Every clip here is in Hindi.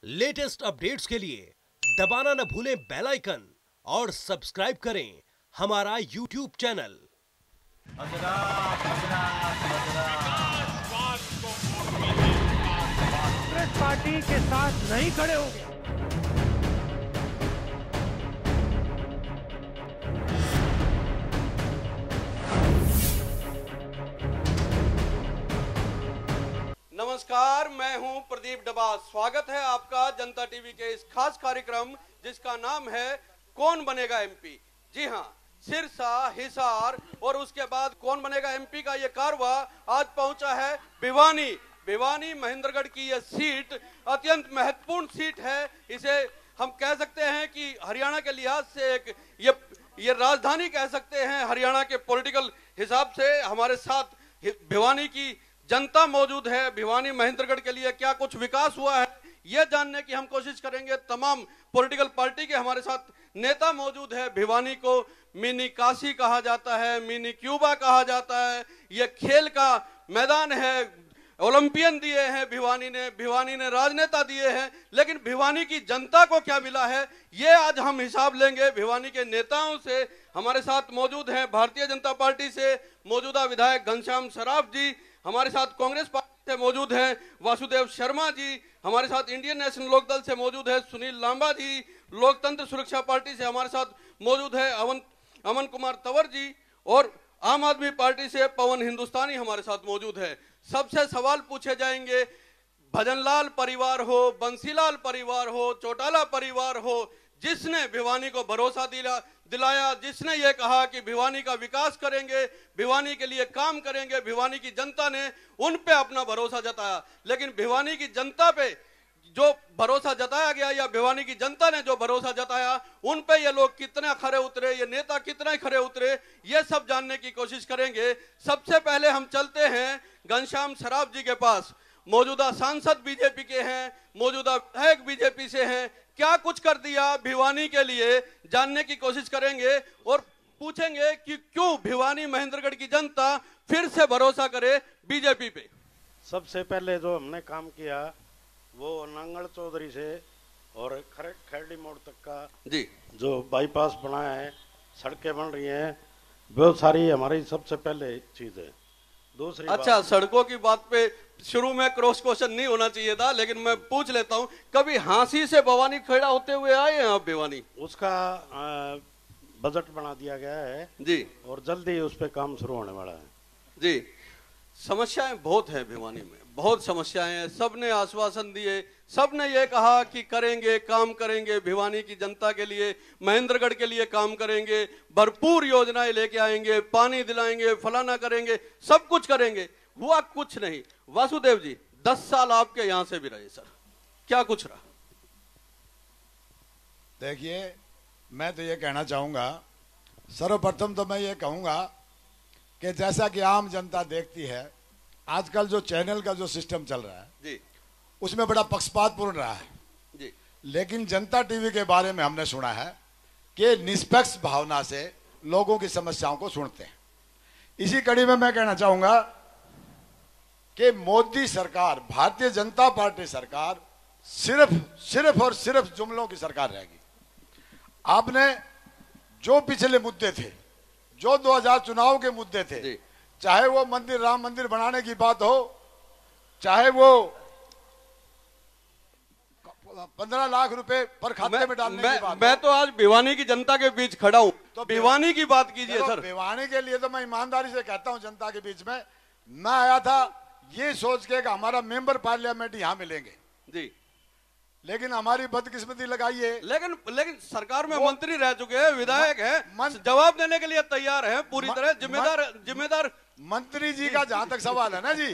लेटेस्ट अपडेट्स के लिए दबाना न भूलें बेल आइकन और सब्सक्राइब करें हमारा यूट्यूब चैनल। कांग्रेस पार्टी के साथ नहीं खड़े होंगे। नमस्कार, मैं हूं प्रदीप डबास। स्वागत है आपका जनता टीवी के इस खास कार्यक्रम जिसका नाम है कौन बनेगा एमपी। जी हां, सिरसा, हिसार और उसके बाद कौन बनेगा एमपी का ये कारवा आज पहुंचा है भिवानी महेंद्रगढ़ की यह सीट अत्यंत महत्वपूर्ण सीट है। इसे हम कह सकते हैं कि हरियाणा के लिहाज से एक ये राजधानी कह सकते हैं हरियाणा के पॉलिटिकल हिसाब से। हमारे साथ भिवानी की जनता मौजूद है। भिवानी महेंद्रगढ़ के लिए क्या कुछ विकास हुआ है यह जानने की हम कोशिश करेंगे। तमाम पॉलिटिकल पार्टी के हमारे साथ नेता मौजूद है। भिवानी को मिनी काशी कहा जाता है, मिनी क्यूबा कहा जाता है। यह खेल का मैदान है। ओलंपियन दिए हैं भिवानी ने राजनेता दिए हैं, लेकिन भिवानी की जनता को क्या मिला है ये आज हम हिसाब लेंगे भिवानी के नेताओं से। हमारे साथ मौजूद हैं भारतीय जनता पार्टी से मौजूदा विधायक घनश्याम सराफ जी, हमारे साथ कांग्रेस पार्टी से मौजूद हैं वासुदेव शर्मा जी, हमारे साथ इंडियन नेशनल लोकदल से मौजूद है सुनील लांबा जी, लोकतंत्र सुरक्षा पार्टी से हमारे साथ मौजूद है अमन कुमार तंवर जी, और आम आदमी पार्टी से पवन हिंदुस्तानी हमारे साथ मौजूद है। सबसे सवाल पूछे जाएंगे। भजनलाल परिवार हो, बंसीलाल परिवार हो, चौटाला परिवार हो, जिसने भिवानी को भरोसा दिलाया, जिसने ये कहा कि भिवानी का विकास करेंगे, भिवानी के लिए काम करेंगे, भिवानी की जनता ने उन पे अपना भरोसा जताया। लेकिन भिवानी की जनता पे जो भरोसा जताया गया या भिवानी की जनता ने जो भरोसा जताया उन पे ये लोग कितने खरे उतरे, ये नेता कितने खरे उतरे, ये सब जानने की कोशिश करेंगे। सबसे पहले हम चलते हैं घनश्याम सराफ जी के पास। मौजूदा सांसद बीजेपी के हैं, मौजूदा विधायक बीजेपी से हैं। क्या कुछ कर दिया भिवानी के लिए जानने की कोशिश करेंगे और पूछेंगे कि क्यों भिवानी महेंद्रगढ़ की जनता फिर से भरोसा करे बीजेपी पे। सबसे पहले जो हमने काम किया वो नांगल चौधरी से और खरड़ी मोड़ तक का जी जो बाईपास बनाया है, सड़कें बन रही हैं, बहुत सारी हमारी सबसे पहले चीज है। दूसरी अच्छा, सड़कों की बात पे शुरू में क्रॉस क्वेश्चन नहीं होना चाहिए था, लेकिन मैं पूछ लेता हूँ, कभी हांसी से भवानी खेड़ा होते हुए आए हैं आप भिवानी? उसका बजट बना दिया गया है जी, और जल्दी उस पर काम शुरू होने वाला है जी। समस्याएं बहुत है भिवानी में, बहुत समस्याएं हैं। सबने आश्वासन दिए, सबने ये कहा कि करेंगे, काम करेंगे, भिवानी की जनता के लिए, महेंद्रगढ़ के लिए काम करेंगे, भरपूर योजनाएं लेके आएंगे, पानी दिलाएंगे, फलाना करेंगे, सब कुछ करेंगे। हुआ कुछ नहीं। वासुदेव जी, 10 साल आपके यहां से भी रहे सर, क्या कुछ रहा? देखिए, मैं तो ये कहना चाहूंगा, सर्वप्रथम तो मैं ये कहूंगा कि जैसा कि आम जनता देखती है, आजकल जो चैनल का जो सिस्टम चल रहा है जी, उसमें बड़ा पक्षपातपूर्ण रहा है जी। लेकिन जनता टीवी के बारे में हमने सुना है कि निष्पक्ष भावना से लोगों की समस्याओं को सुनते हैं। इसी कड़ी में मैं कहना चाहूंगा कि मोदी सरकार, भारतीय जनता पार्टी सरकार सिर्फ और सिर्फ जुमलों की सरकार रहेगी। आपने जो पिछले मुद्दे थे, जो 2000 चुनाव के मुद्दे थे, चाहे वो राम मंदिर बनाने की बात हो, चाहे वो 15 लाख रुपए पर खाते में डालने की बात, मैं तो आज भिवानी की जनता के बीच खड़ा हूं, तो भिवानी की बात कीजिए सर। भिवानी के लिए तो मैं ईमानदारी से कहता हूं, जनता के बीच में मैं आया था ये सोच के कि हमारा मेंबर पार्लियामेंट यहां मिलेंगे जी, लेकिन हमारी बदकिस्मती लगाई है। लेकिन सरकार में मंत्री रह चुके हैं, विधायक हैं, जवाब देने के लिए तैयार हैं पूरी तरह। जिम्मेदार मंत्री जी का जहां तक सवाल है ना जी,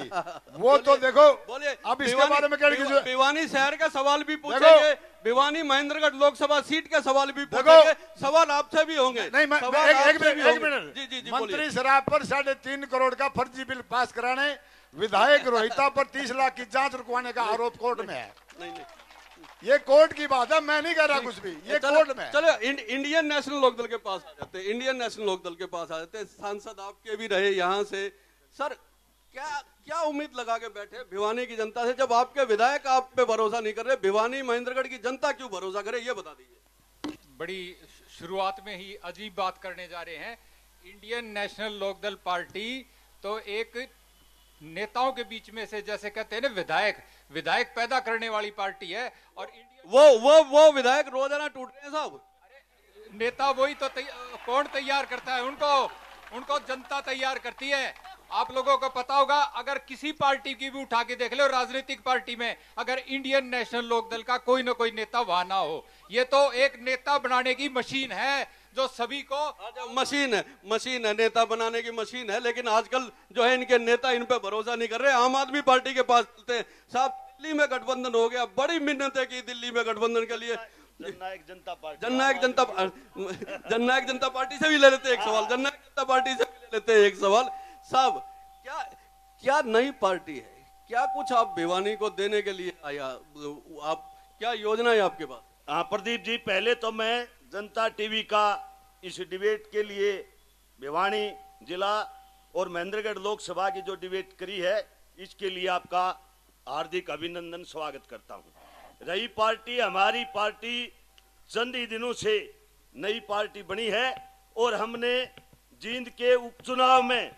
वो तो देखो, बोलिए अब इसके बारे में क्या, भिवानी शहर का सवाल भी पूछेंगे, भिवानी महेंद्रगढ़ लोकसभा सीट का सवाल भी पूछेंगे, सवाल आपसे भी होंगे। नहीं, एक मिनट जी, मंत्री शराब पर 3.5 करोड़ का फर्जी बिल पास कराने, विधायक रोहिता पर 30 लाख की जांच रुकवाने का आरोप कोर्ट में है। नहीं, ये कोर्ट की बात है, मैं नहीं कह रहा कुछ भी, ये कोर्ट में। चलो इंडियन नेशनल लोकदल के पास आ जाते हैं, इंडियन नेशनल लोकदल के पास आ जाते हैं। सांसद आपके भी रहे यहाँ से सर, क्या क्या उम्मीद लगा के बैठे भिवानी की जनता से, जब आपके विधायक आप पे भरोसा नहीं कर रहे, भिवानी महेंद्रगढ़ की जनता क्यों भरोसा करे, ये बता दीजिए। बड़ी शुरुआत में ही अजीब बात करने जा रहे हैं। इंडियन नेशनल लोकदल पार्टी तो एक नेताओं के बीच में से, जैसे कहते हैं ना, विधायक पैदा करने वाली पार्टी है। और वो विधायक रोजाना टूट रहे हैं साहब। नेता वही तो कौन तैयार करता है? उनको जनता तैयार करती है। आप लोगों को पता होगा, अगर किसी पार्टी की भी उठा के देख लो, राजनीतिक पार्टी में अगर इंडियन नेशनल लोकदल का कोई ना कोई नेता वहां ना हो, ये तो एक नेता बनाने की मशीन है जो सभी को मशीन है, नेता बनाने की मशीन है। लेकिन आजकल जो है इनके नेता इन पे भरोसा नहीं कर रहे। आम आदमी पार्टी के पास चलते हैं साहब, दिल्ली में गठबंधन हो गया, बड़ी मिन्नतें की दिल्ली में गठबंधन के लिए। जननायक जनता पार्टी से भी ले लेते एक सवाल, जननायक जनता पार्टी से भी ले लेते एक सवाल। साहब क्या नई पार्टी है, क्या कुछ आप भिवानी को देने के लिए आया, आप क्या योजना है आपके पास? हाँ प्रदीप जी, पहले तो मैं जनता टीवी का इस डिबेट के लिए भिवानी जिला और महेंद्रगढ़ लोकसभा की जो डिबेट करी है, इसके लिए आपका हार्दिक अभिनंदन स्वागत करता हूं। रही पार्टी, हमारी पार्टी चंद ही दिनों से नई पार्टी बनी है और हमने जींद के उपचुनाव में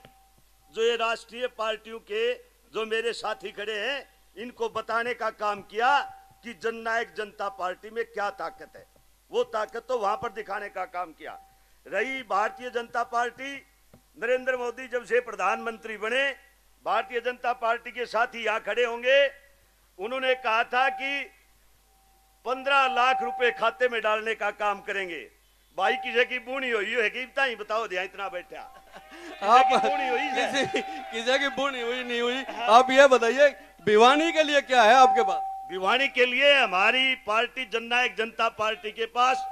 जो ये राष्ट्रीय पार्टियों के जो मेरे साथी खड़े हैं, इनको बताने का काम किया कि जननायक जनता पार्टी में क्या ताकत है। वो ताकत तो वहां पर दिखाने का काम किया। रही भारतीय जनता पार्टी, नरेंद्र मोदी जब से प्रधानमंत्री बने, भारतीय जनता पार्टी के साथी यहां खड़े होंगे, उन्होंने कहा था कि 15 लाख रुपए खाते में डालने का काम करेंगे। भाई किसी की बूढ़ी हुई है कि ही बताओ दिया, इतना बैठा आप किसी की बूढ़ी हुई नहीं हुई, आप ये बताइए भिवानी के लिए क्या है आपके पास? भिवानी के लिए हमारी पार्टी जननायक जनता पार्टी के पास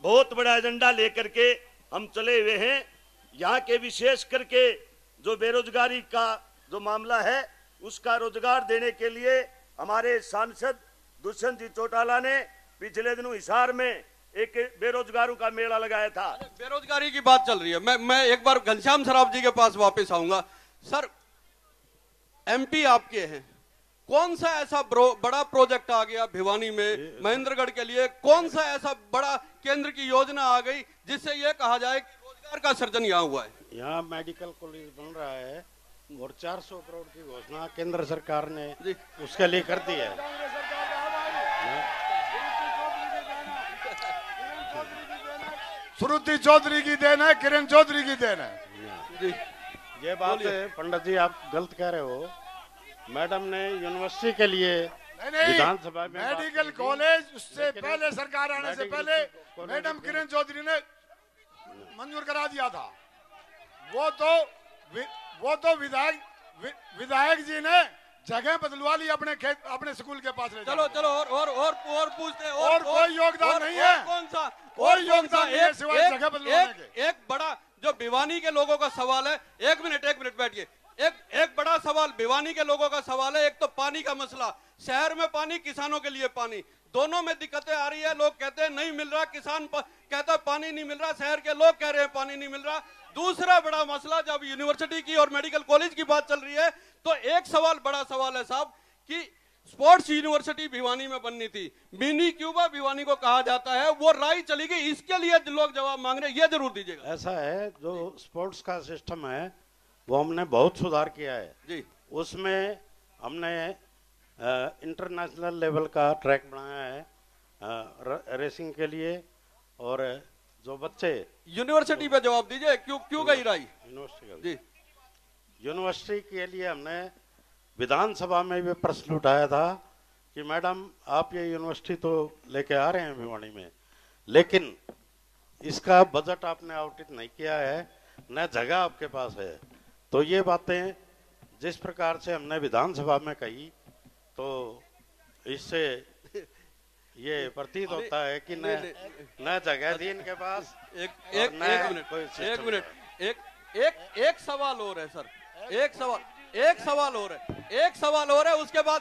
बहुत बड़ा एजेंडा लेकर के हम चले हुए हैं। यहाँ के विशेष करके जो बेरोजगारी का जो मामला है, उसका रोजगार देने के लिए हमारे सांसद दुष्यंत जी चौटाला ने पिछले दिनों हिसार में एक बेरोजगारों का मेला लगाया था। बेरोजगारी की बात चल रही है, मैं एक बार घनश्याम सराफ जी के पास वापस आऊंगा। सर, एमपी आपके हैं, कौन सा ऐसा बड़ा प्रोजेक्ट आ गया भिवानी में महेंद्रगढ़ के लिए? कौन सा ऐसा बड़ा केंद्र की योजना आ गई जिससे ये कहा जाए कि रोजगार का सृजन यहाँ हुआ है? यहाँ मेडिकल कॉलेज बन रहा है और 400 करोड़ की घोषणा केंद्र सरकार ने उसके लिए कर दी है। श्रुति चौधरी की देन है, किरण चौधरी की देन है। ये बात है पंडित जी, आप गलत कह रहे हो। मैडम ने यूनिवर्सिटी के लिए विधानसभा में मेडिकल कॉलेज, उससे पहले सरकार आने से पहले मैडम किरण चौधरी ने मंजूर करा दिया था। वो तो विधायक जी ने जगह बदलवा ली अपने स्कूल के पास। चलो और पूछते और कोई योगदान नहीं है। कौन सा कोई योगदान नहीं है सिवाय जगह बदलवाने के। एक बड़ा जो भिवानी के लोगों का सवाल है, एक मिनट बैठिए। एक बड़ा सवाल भिवानी के लोगों का सवाल है। एक तो पानी का मसला, शहर में पानी, किसानों के लिए पानी, दोनों में दिक्कतें आ रही है। लोग कहते हैं नहीं मिल रहा, किसान कहता है पानी नहीं मिल रहा, शहर के लोग कह रहे हैं पानी नहीं मिल रहा। दूसरा बड़ा मसला, जब यूनिवर्सिटी की और मेडिकल कॉलेज की बात चल रही है, तो एक सवाल, बड़ा सवाल है साहब कि स्पोर्ट्स यूनिवर्सिटी भिवानी में बननी थी, मिनी क्यूबा भिवानी को कहा जाता है, वो राय चली गई। इसके लिए लोग जवाब मांग रहे हैं, ये जरूर दीजिएगा। ऐसा है, जो स्पोर्ट्स का सिस्टम है वो हमने बहुत सुधार किया है जी। उसमें हमने इंटरनेशनल लेवल का ट्रैक बनाया है रेसिंग के लिए। और जो बच्चे यूनिवर्सिटी पे जवाब दीजिए, क्यों गई राय यूनिवर्सिटी जी? यूनिवर्सिटी के लिए हमने विधानसभा में भी प्रश्न उठाया था कि मैडम आप ये यूनिवर्सिटी तो लेके आ रहे हैं भिवानी में, लेकिन इसका बजट आपने आवंटित नहीं किया है, न जगह आपके पास है। तो ये बातें जिस प्रकार से हमने विधानसभा में कही, तो इससे ये प्रतीत होता है कि न जगह थी इनके पास। एक सवाल और है सर, एक सवाल और है, उसके बाद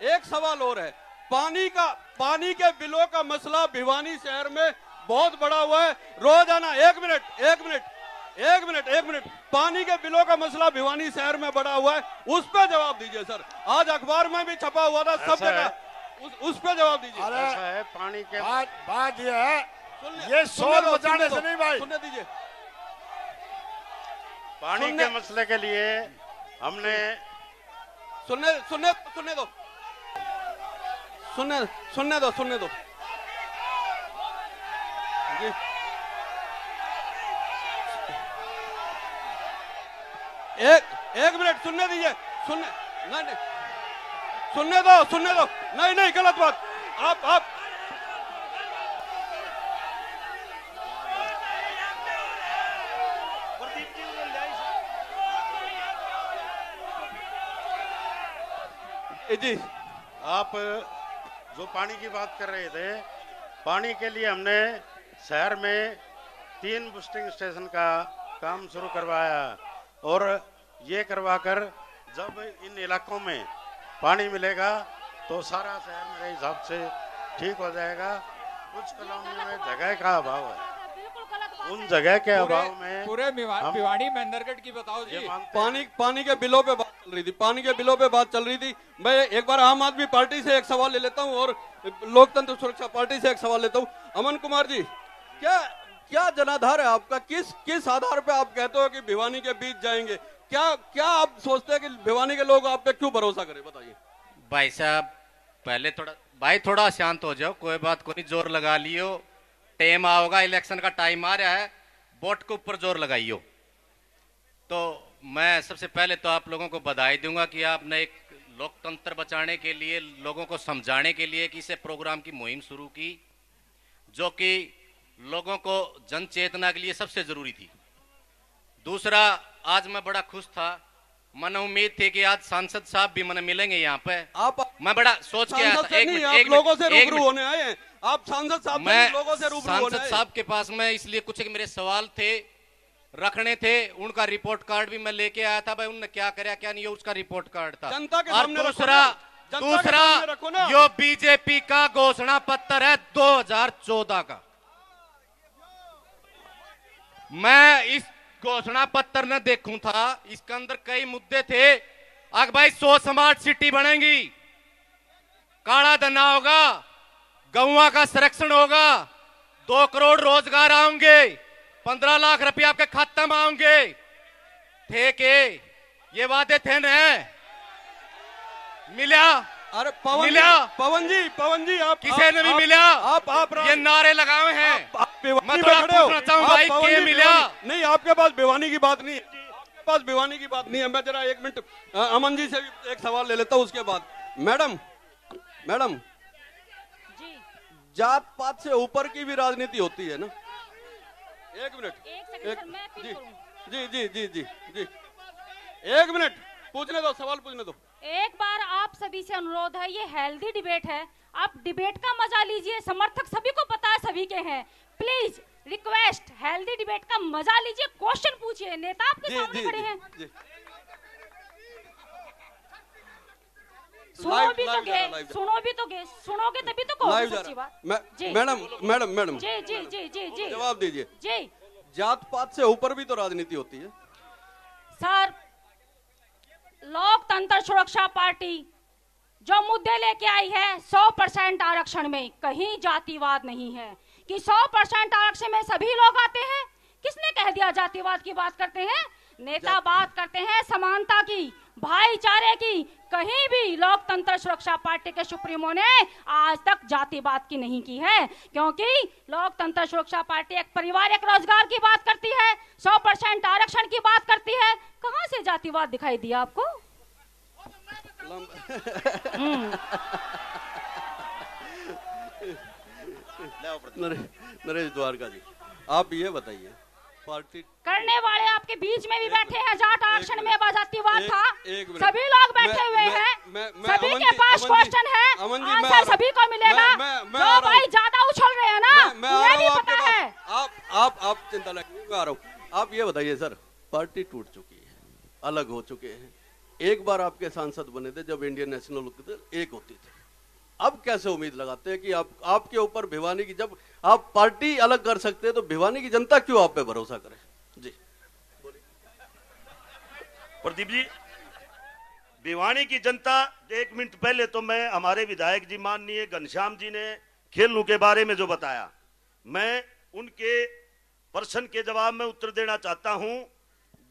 एक सवाल और है। पानी के बिलों का मसला भिवानी शहर में बहुत बड़ा हुआ है। रोजाना एक मिनट एक मिनट, पानी के बिलों का मसला भिवानी शहर में बड़ा हुआ है, उस पर जवाब दीजिए सर। आज अखबार में भी छपा हुआ था, सब जगह, उस पर जवाब दीजिए। ऐसा है पानी के बात ये है, ये शोर बचाने से नहीं भाई, सुनने दीजिए। पानी के मसले के लिए हमने सुनने दो जी। एक मिनट सुनने दीजिए, नहीं सुनने दो, नहीं गलत बात। आप जी, आप जो पानी की बात कर रहे थे, पानी के लिए हमने शहर में 3 बूस्टिंग स्टेशन का काम शुरू करवाया और ये करवाकर जब इन इलाकों में पानी मिलेगा तो सारा शहर मेरे हिसाब से ठीक हो जाएगा। कुछ कॉलोनियों में जगह का अभाव है, उन जगह के अभाव में पूरे भिवानी महेंद्रगढ़ की बताओ जी। पानी के बिलों पे बात चल रही थी, मैं एक बार आम आदमी पार्टी से एक सवाल ले लेता हूं और लोकतंत्र सुरक्षा पार्टी से एक सवाल लेता हूं। अमन कुमार जी, क्या जनाधार है आपका? किस आधार पे आप कहते हो कि भिवानी के बीच जाएंगे? क्या आप सोचते हैं कि भिवानी के लोग आप पे क्यों भरोसा करें, बताइए। भाई साहब पहले थोड़ा शांत हो जाओ, कोई बात को नहीं, जोर लगा लियो, टाइम आओगा, इलेक्शन का टाइम आ रहा है, वोट के ऊपर जोर लगाइयो। तो मैं सबसे पहले तो आप लोगों को बधाई दूंगा कि आपने एक लोकतंत्र बचाने के लिए, लोगों को समझाने के लिए कि इसे प्रोग्राम की मुहिम शुरू की, जो कि लोगों को जन चेतना के लिए सबसे जरूरी थी। दूसरा, आज मैं बड़ा खुश था, मन उम्मीद थी कि आज सांसद साहब भी मन मिलेंगे यहाँ पे। मैं बड़ा सोच के आया था, एक लोगों से रूबरू होने आए हैं आप, सांसद साहब मैं लोगों से रूबरू होने सांसद साहब के पास में इसलिए कुछ मेरे सवाल थे, रखने थे, उनका रिपोर्ट कार्ड भी मैं लेके आया था। भाई उन्होंने क्या कराया क्या नहीं, उसका रिपोर्ट कार्ड था। जनता के और सामने दूसरा जो बीजेपी का घोषणा पत्र है 2014 का, मैं इस घोषणा पत्र न देखूं था, इसके अंदर कई मुद्दे थे। अगर भाई 100 स्मार्ट सिटी बनेंगी, काला धना होगा, गौवा का संरक्षण होगा, 2 करोड़ रोजगार आएंगे, 15 लाख रुपया आपके खाते में आएंगे, थे के ये वादे थे न, मिला? अरे पवन जी आप किसी ने भी मिला? आप ये नारे लगाए हैं, मैं थोड़ा पूछना चाहूं भाई, के मिला? नहीं, आपके पास भिवानी की बात नहीं है, आपके पास भिवानी की बात नहीं है। मैं जरा 1 मिनट अमन जी से भी एक सवाल ले लेता हूं, उसके बाद। मैडम जी, जात पात से ऊपर की भी राजनीति होती है ना? 1 मिनट, जी 1 मिनट पूछने दो, सवाल पूछने दो। एक बार आप सभी से अनुरोध है, ये हेल्दी डिबेट है, आप डिबेट का मजा लीजिए, समर्थक सभी को पता है, सभी के हैं, प्लीज रिक्वेस्ट, हेल्दी डिबेट का मजा लीजिए, क्वेश्चन पूछिए, नेता आपके सामने खड़े हैं। सुनोगे तभी तो कहोगे सच्ची बात। मैडम जी जवाब दीजिए जी। जात पात से ऊपर भी तो राजनीति होती है सर। लोकतंत्र सुरक्षा पार्टी जो मुद्दे लेके आई है 100% आरक्षण में, कहीं जातिवाद नहीं है कि 100% आरक्षण में सभी लोग आते हैं। किसने कह दिया जातिवाद की बात करते हैं? नेता बात करते हैं समानता की, भाईचारे की। कहीं भी लोकतंत्र सुरक्षा पार्टी के सुप्रीमो ने आज तक जातिवाद की नहीं की है, क्योंकि लोकतंत्र सुरक्षा पार्टी एक पारिवारिक रोजगार की बात करती है, 100% आरक्षण की बात करती है। कहां से जातिवाद दिखाई दिया आपको? नरेश द्वारका जी, आप ये बताइए, पार्टी करने वाले आपके बीच में भी बैठे हैं, जाट आरक्षण में जातिवाद था, सभी लोग बैठे हुए हैं, सभी के पास क्वेश्चन है, आंसर सभी को मिलेगा। जो भाई ज्यादा उछल रहे हैं ना, मुझे भी पता है। आप चिंता न करिए, मैं आ रहा हूँ। आप ये बताइए सर, पार्टी टूट चुकी है, अलग हो चुके हैं। एक बार आपके सांसद बने थे जब इंडियन नेशनल एक होती थी, अब कैसे उम्मीद लगाते हैं कि आपके ऊपर भिवानी की, जब आप पार्टी अलग कर सकते हैं तो भिवानी की जनता क्यों आप पे भरोसा करे? जी प्रदीप जी, भिवानी की जनता, 1 मिनट पहले तो मैं हमारे विधायक जी माननीय घनश्याम जी ने खेलों के बारे में जो बताया, मैं उनके प्रश्न के जवाब में उत्तर देना चाहता हूं।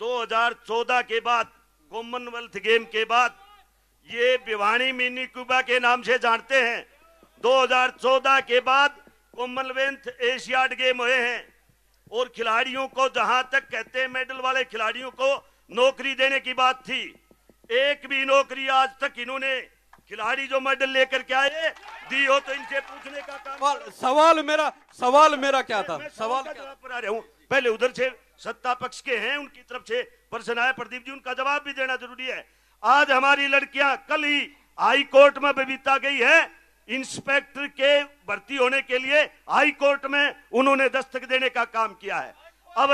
2014 के बाद, कॉमनवेल्थ गेम के बाद, ये भिवानी मिनी क्यूबा के नाम से जानते हैं। 2014 के बाद कॉमनवेल्थ एशियाड गेम हुए हैं और खिलाड़ियों को, जहां तक कहते हैं मेडल वाले खिलाड़ियों को नौकरी देने की बात थी, एक भी नौकरी आज तक इन्होंने खिलाड़ी जो मेडल लेकर के आए दी हो तो इनसे पूछने का काम। सवाल मेरा क्या था? सवाल का जवाब पर आ रहा हूं। पहले उधर से सत्ता पक्ष के हैं, उनकी तरफ से प्रश्न आया प्रदीप जी, उनका जवाब भी देना जरूरी है। आज हमारी लड़कियां, कल ही हाई कोर्ट में बबीता गई है, इंस्पेक्टर के भर्ती होने के लिए हाई कोर्ट में उन्होंने दस्तक देने का काम किया है। अब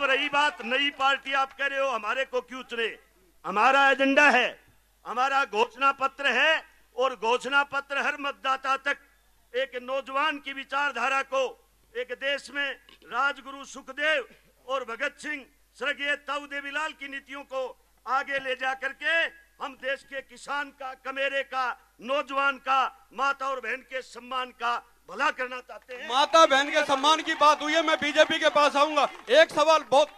रही बात नई पार्टी, आप कह रहे हो हमारे को क्यों चुने? हमारा एजेंडा है, हमारा घोषणा पत्र है, और घोषणा पत्र हर मतदाता तक एक नौजवान की विचारधारा को, एक देश में राजगुरु सुखदेव और भगत सिंह, स्वर्गीय ताऊ देवीलाल की नीतियों को आगे ले जा करके हम देश के किसान का, कमेरे का, नौजवान का, माता और बहन के सम्मान का भला करना चाहते हैं। माता बहन के सम्मान की बात हुई है, मैं बीजेपी के पास आऊंगा। एक सवाल, बहुत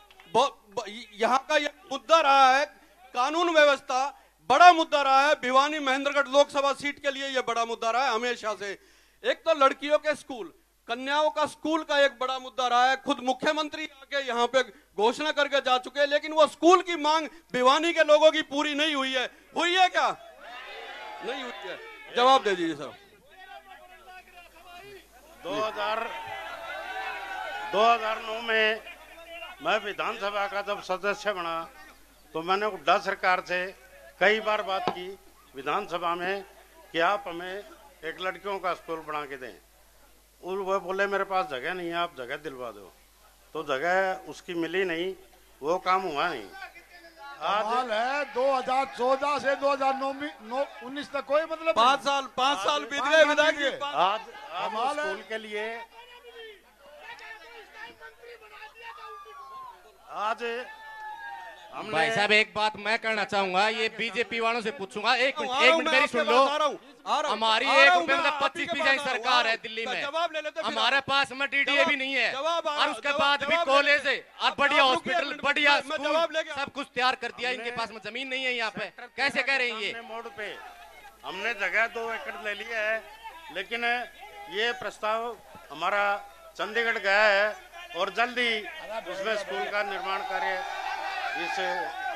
यहाँ का ये मुद्दा रहा है, कानून व्यवस्था बड़ा मुद्दा रहा है। भिवानी महेंद्रगढ़ लोकसभा सीट के लिए ये बड़ा मुद्दा रहा है हमेशा से। एक तो लड़कियों के स्कूल, कन्याओं का स्कूल का एक बड़ा मुद्दा रहा है। खुद मुख्यमंत्री आके यहाँ पे घोषणा करके जा चुके हैं, लेकिन वो स्कूल की मांग भिवानी के लोगों की पूरी नहीं हुई है। हुई है क्या? नहीं हुई है। जवाब दे दीजिए सर। 2009 में मैं विधानसभा का जब सदस्य बना तो मैंने हुड्डा सरकार से कई बार बात की विधानसभा में कि आप हमें एक लड़कियों का स्कूल बना के दें, और वह बोले मेरे पास जगह नहीं है, आप जगह दिलवा दो। तो जगह उसकी मिली नहीं, वो काम हुआ नहीं। आज है 2014 से 2019 तक कोई मतलब 5 साल बीत गए विधायक जी। आज स्कूल के लिए आज भाई साहब एक बात मैं करना चाहूंगा, ये बीजेपी वालों से पूछूंगा। एक मिनट मेरी सुन लो। हमारी 1 रुपए मतलब 25 पैसे सरकार है दिल्ली में, हमारे पास में डीडीए भी नहीं है, और उसके बाद भी कॉलेज है और बढ़िया हॉस्पिटल, बढ़िया स्कूल, सब कुछ तैयार कर दिया। इनके पास में जमीन नहीं है यहाँ पे, कैसे कह रहे हैं ये? मोड़ पे हमने जगह 2 एकड़ ले लिया है, लेकिन ये प्रस्ताव हमारा चंडीगढ़ गया है और जल्दी उसमें स्कूल का निर्माण कार्य इस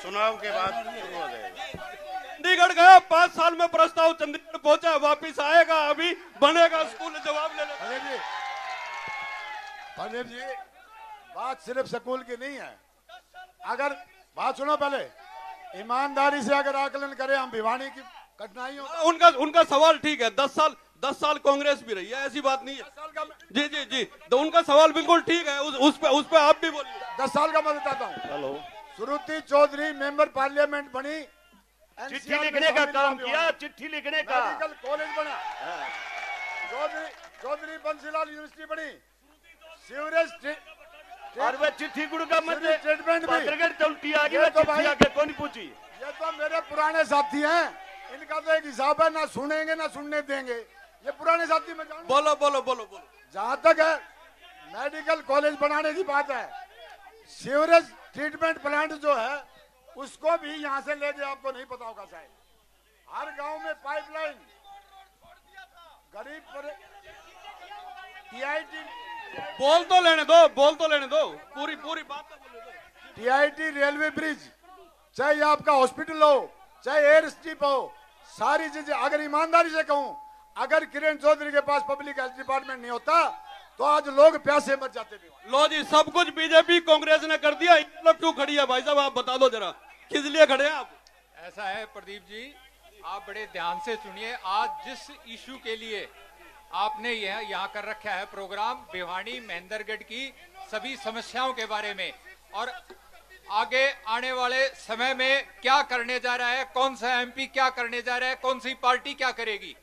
चुनाव के बाद शुरू हो जाएगा। चंडीगढ़ गया, 5 साल में प्रस्ताव चंडीगढ़ पहुंचा, वापिस आएगा, अभी बनेगा स्कूल। जवाब ले लो। प्रदीप जी, बात सिर्फ स्कूल की नहीं है। अगर बात सुनो, पहले ईमानदारी से अगर आकलन करें हम भिवानी की कठिनाइयों, उनका सवाल ठीक है। 10 साल कांग्रेस भी रही है, ऐसी बात नहीं है। जी, तो उनका सवाल बिल्कुल ठीक है, उस पे आप भी बोलिए। 10 साल का मैं बताता हूँ। Hello, Shruti Chaudhary member parliament बनी, चिट्ठी लिखने का काम किया, चिट्ठी लिखने का, मेडिकल कॉलेज बना, चौधरी बंसीलाल यूनिवर्सिटी बनी, सीवरेज और वे चिट्ठी गुड़ का मतलब ट्रीटमेंट भी उल्टी आ गई, तो भाई आगे कौन पूछी? ये तो मेरे पुराने साथी हैं, इनका तो एक हिसाब है, ना सुनेंगे ना सुनने देंगे। ये पुराने साथी में जानू। बोलो। जहां तक है मेडिकल कॉलेज बनाने की बात है, सीवरेज ट्रीटमेंट प्लांट जो है उसको भी यहां से ले गए, आपको नहीं पता होगा शायद। हर गांव में पाइपलाइन, गरीब पर टीआईटी, बोल तो लेने दो, पूरी बात तो बोलने दो। टीआईटी, रेलवे ब्रिज, चाहे आपका हॉस्पिटल हो, चाहे एयर स्ट्रिप हो, सारी चीजें। अगर ईमानदारी से कहूं, अगर किरण चौधरी के पास पब्लिक हेल्थ डिपार्टमेंट नहीं होता तो आज लोग प्यासे मर जाते थे। लो जी, सब कुछ बीजेपी कांग्रेस ने कर दिया, ये लोग क्यों खड़ी है? भाई साहब आप बता दो जरा, किस लिए खड़े हैं आप? ऐसा है प्रदीप जी, आप बड़े ध्यान से सुनिए। आज जिस इशू के लिए आपने यहाँ कर रखा है प्रोग्राम, भिवानी महेंद्रगढ़ की सभी समस्याओं के बारे में, और आगे आने वाले समय में क्या करने जा रहा है, कौन सा एमपी क्या करने जा रहा है, कौन सी पार्टी क्या करेगी,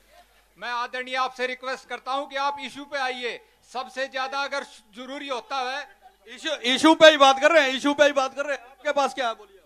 मैं आदरणीय आपसे रिक्वेस्ट करता हूं कि आप इशू पे आइए। सबसे ज्यादा अगर जरूरी होता है इशू पे ही बात कर रहे हैं, इशू पे ही बात कर रहे हैं। आपके पास क्या है, बोलिए।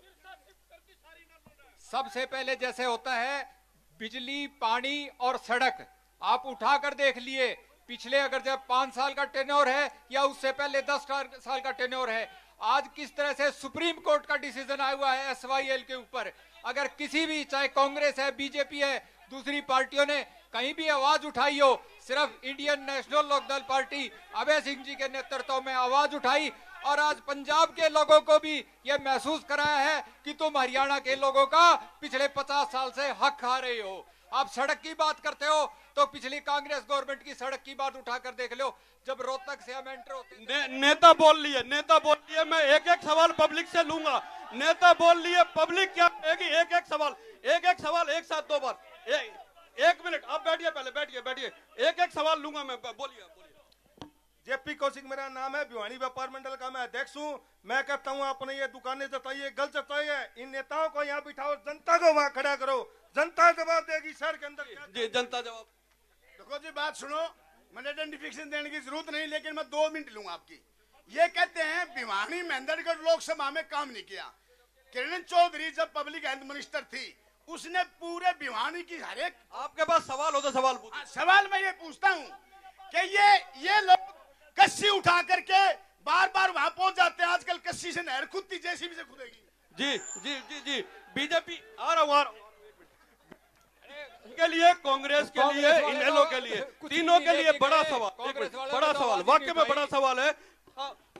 सबसे पहले जैसे होता है बिजली, पानी और सड़क, आप उठाकर देख लिए पिछले अगर जब 5 साल का टेन्योर है या उससे पहले 10 साल का टेन्योर है, आज किस तरह से सुप्रीम कोर्ट का डिसीजन आया हुआ है SYL के ऊपर। अगर किसी भी, चाहे कांग्रेस है, बीजेपी है, दूसरी पार्टियों ने कहीं भी आवाज उठाई हो, सिर्फ Indian national Lokdal party Abhay Singh ji के नेतृत्व में आवाज उठाई और आज पंजाब के लोगों को भी यह महसूस कराया है कि तुम हरियाणा के लोगों का पिछले 50 साल से हक खा रहे हो। आप सड़क की बात करते हो तो पिछली कांग्रेस गवर्नमेंट की सड़क की बात उठाकर देख लो, जब रोहतक से हम एंटर होते नेता बोल लिए, नेता बोल लिए, मैं एक एक सवाल पब्लिक से लूंगा। नेता बोल लिए, पब्लिक क्या कहेगी? एक एक सवाल एक साथ 2 बार। एक मिनट, आप बैठिए, पहले बैठिए। एक एक सवाल लूंगा मैं, बोलिए। जेपी कौशिक मेरा नाम है, भिवानी व्यापार मंडल का मैं अध्यक्ष हूँ। मैं कहता हूँ अपने ये दुकानें जताइए, गलत जताइए, इन नेताओं को यहाँ बिठाओ, जनता को वहाँ खड़ा करो, जनता जवाब देगी शहर के अंदर। जी, जनता जवाब। देखो जी, बात सुनो, मैंने आइडेंटिफिकेशन देने की जरूरत नहीं, लेकिन मैं 2 मिनट लूंगा आपकी। ये कहते हैं भिवानी महेंद्रगढ़ लोकसभा में काम नहीं किया। किरण चौधरी जब पब्लिक हेल्थ मिनिस्टर थी, उसने पूरे भिवानी की हर एक, आपके पास सवाल हो तो सवाल पूछिए। सवाल मैं ये पूछता हूँ कि ये लोग कस्सी उठा करके बार वहां पहुंच जाते हैं। आजकल कस्सी से नहर खुदती, जेसीबी से खुदेगी। जी, बीजेपी आ रहा हूँ के लिए, कांग्रेस के लिए, इनेलो के लिए, तीनों के लिए बड़ा सवाल, वाकई में बड़ा सवाल है।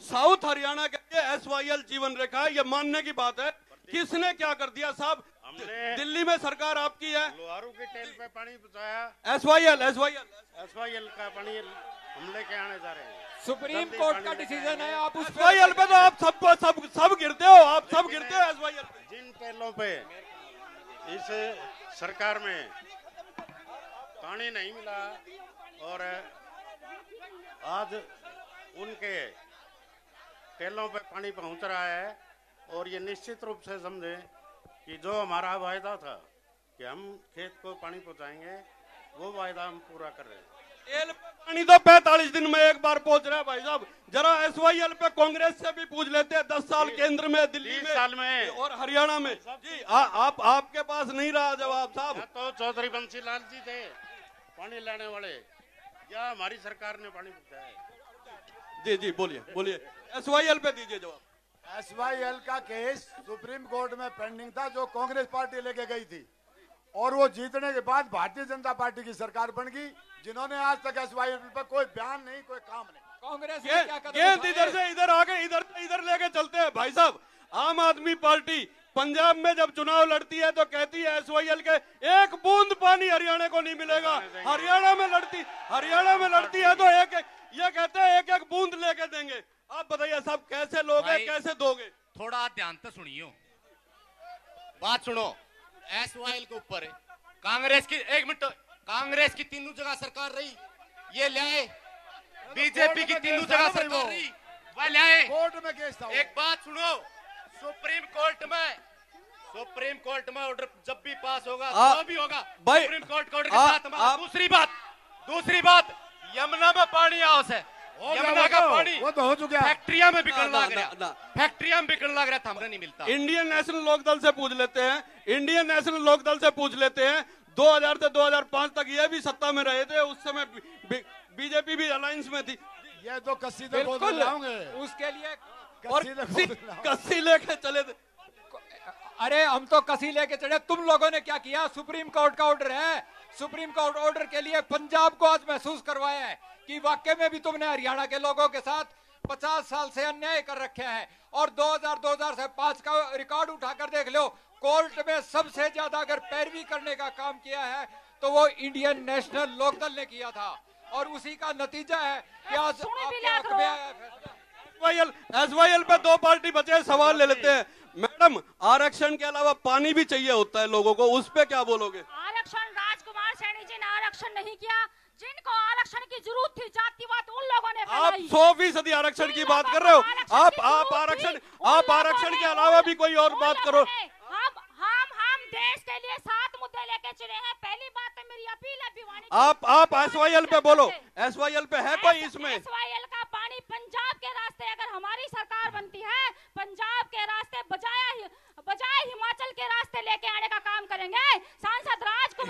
साउथ हरियाणा के लिए SYL जीवन रेखा, ये मानने की बात है। किसने क्या कर दिया साहब? दिल्ली में सरकार आपकी है, लोहारू के टेल पे पानी पहुंचाया। SYL का पानी हम लेके आने जा रहे हैं। सुप्रीम कोर्ट का डिसीजन है, आप उस SYL पे तो आप सब गिरते हो, SYL पे। जिन टेलों पे इस सरकार में पानी नहीं मिला और आज उनके टेलों पे पानी पहुंच रहा है, और ये निश्चित रूप से समझे कि जो हमारा वायदा था कि हम खेत को पानी पहुंचाएंगे, वो वायदा हम पूरा कर रहे हैं। टेल पे पानी तो 45 दिन में एक बार पहुंच रहा है भाई साहब। जरा SYL पे कांग्रेस से भी पूछ लेते हैं। 10 साल केंद्र में, दिल्ली में, साल में और हरियाणा में। जी, आपके पास नहीं रहा जवाब साहब। तो चौधरी बंसी लाल जी थे पानी लाने वाले, या हमारी सरकार ने पानी पहुंचाया? जी, बोलिए। SYL पे दीजिए जवाब। SYL का केस सुप्रीम कोर्ट में पेंडिंग था, जो कांग्रेस पार्टी लेके गई थी, और वो जीतने के बाद भारतीय जनता पार्टी की सरकार बन गई, जिन्होंने आज तक SYL पर कोई बयान नहीं, कोई काम नहीं। कांग्रेस गेंद इधर से इधर आके इधर लेके चलते हैं भाई साहब। आम आदमी पार्टी पंजाब में जब चुनाव लड़ती है तो कहती है SYL के एक बूंद पानी हरियाणा को नहीं मिलेगा। हरियाणा में लड़ती है तो ये कहते हैं एक बूंद लेके देंगे। आप बताइए साहब, कैसे लोगे, कैसे दोगे? थोड़ा ध्यान से सुनियो, बात सुनो। SYL के ऊपर कांग्रेस की, 1 मिनट, कांग्रेस की 3 जगह सरकार रही, ये लाए। बीजेपी की 3 जगह सरकार रही, वह लाए। कोर्ट में केस था। एक बात सुनो, सुप्रीम कोर्ट में ऑर्डर जब भी पास होगा, जो भी होगा, सुप्रीम कोर्ट के ऑर्डर के साथ हमारा। दूसरी बात, यमुना में पानी हाउस है, यमुना का पानी वो तो हो चुका है। फैक्ट्रिया में बिकने लग रहा था, हमने नहीं मिलता। इंडियन नेशनल लोकदल से पूछ लेते हैं। 2000 से 2005 तक ये भी सत्ता में रहे थे, उस समय बीजेपी भी अलायंस में थी। ये तो कसीदे बोल लाऊंगे, उसके लिए कस्सी लेके चले थे। अरे हम तो कसी लेके चढ़े, तुम लोगों ने क्या किया? सुप्रीम कोर्ट का ऑर्डर है, सुप्रीम कोर्ट ऑर्डर के लिए पंजाब को आज महसूस करवाया है कि वाकई में भी तुमने हरियाणा के लोगों के साथ 50 साल से अन्याय कर रखे हैं। और 2005 का रिकॉर्ड उठाकर देख लो, कोर्ट में सबसे ज्यादा अगर पैरवी करने का काम किया है तो वो इंडियन नेशनल लोकदल ने किया था, और उसी का नतीजा है कि आज SYL पे 2 पार्टी बचे। सवाल ले लेते हैं मैडम, आरक्षण के अलावा पानी भी चाहिए होता है लोगों को, उस पे क्या बोलोगे? आरक्षण राजकुमार सैनी जी ने आरक्षण नहीं किया, जिनको आरक्षण की जरूरत थी, जातिवाद उन लोगों ने आप 100% आरक्षण की बात कर रहे हो। आप आरक्षण के अलावा भी कोई और बात करो। हम देश के लिए 7 मुद्दे लेके चले हैं। पहली बात तो मेरी अपील है भिवानी, आप SYL पे बोलो। SYL पे है कोई इसमें? SYL का पानी पंजाब के रास्ते अगर हमारी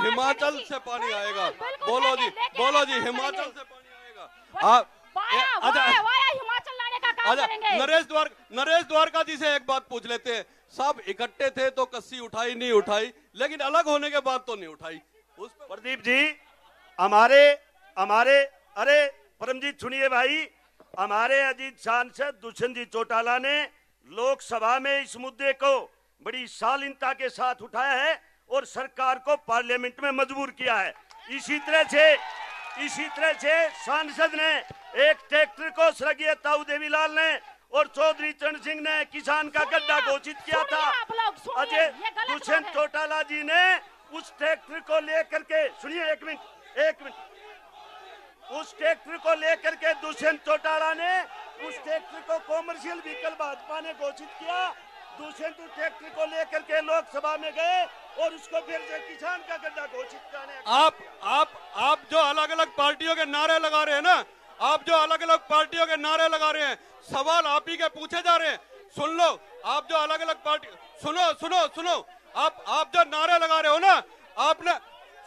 हिमाचल से पानी आएगा। बोलो जी, बोलो जी, हिमाचल से पानी आएगा। आप हिमाचल लाने का काम करेंगे। नरेश द्वारका जी से एक बात पूछ लेते हैं। सब इकट्ठे थे तो कस्सी उठाई नहीं उठाई, लेकिन अलग होने के बाद तो नहीं उठाई। प्रदीप जी, हमारे अरे परमजीत सुनिए भाई, हमारे अजीत सांसद दुष्यंत जी चौटाला ने लोकसभा में इस मुद्दे को बड़ी शालीनता के साथ उठाया है और सरकार को पार्लियामेंट में मजबूर किया है। इसी तरह से सांसद ने एक ट्रैक्टर को स्वर्गीय ताऊ देवीलाल ने और चौधरी चरण सिंह ने किसान का गड्ढा घोषित किया था। अजय दुष्यंत चौटाला जी ने उस ट्रैक्टर को लेकर के, सुनिए एक मिनट, उस ट्रैक्टर को लेकर के दुष्यंत चौटाला ने उस ट्रैक्टर को कॉमर्शियल व्हीकल भाजपा ने घोषित किया। दुष्यंत ट्रैक्टर को लेकर के लोकसभा में गए और उसको फिर से किसान का गड्ढा घोषित करने। आप जो अलग अलग पार्टियों के नारे लगा रहे हैं ना, आप जो अलग अलग पार्टियों के नारे लगा रहे हैं, सवाल आप ही के पूछे जा रहे हैं। सुन लो, आप जो अलग अलग पार्टी, सुनो, आप जो नारे लगा रहे हो ना, आपने,